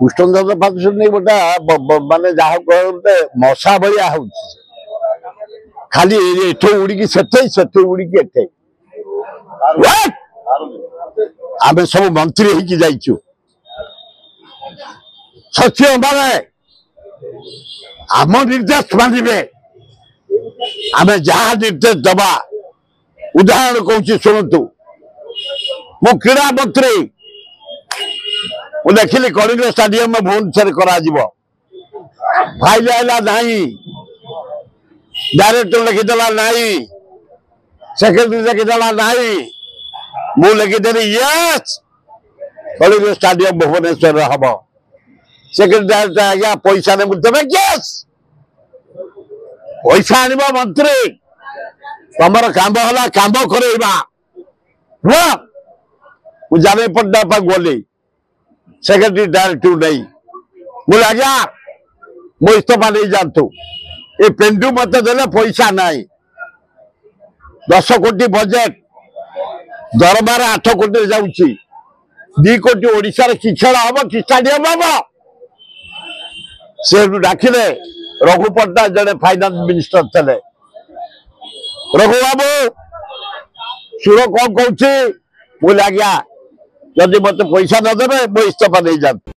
कृष्णचंद्र पात्र गोटा माने जहा कहते मशा भाया हो खाली एठ उड़ी से उड़ी एठे आम सब मंत्री होइछु सचिव माने आम निर्देश मानवे आम जहा निर्देश दबा उदाहरण कहूँ शुणु मो क्रीड़ा मंत्री देखिली कलिंग स्टाडियम में भुवनेश्वर फाइल आइला नहीं डायरेक्टर लिखिदेला नहीं सेक्रेटरी लिखिदेला नहीं मु लिखिदेली यस कलिंग स्टाडियम भुवनेश्वर हम सेक्रेटरी आज्ञा पैसा ने तबे यस पैसा आनिब मंत्री तुमर काम है काम करवा मुझे पट्टा गली सेक्रेटरी डायरेक्टर नहीं बोले आज्ञा मो इस्तीफा नहीं जातु ये पेंडु मत देले पैसा नहीं 10 कोटी बजेट दरबार 8 कोटी जाऊँगी 2 कोटी ओडिशा रे कि खेल हम कि स्टाडियम हम से डाकिले रघु पट्टा जड़े फाइनान्स मिनिस्टर थे रघु बाबू सुर कौन कौन बोले आज्ञा जदि मत पैसा न देवे मो इस्तीफा नहीं जातु।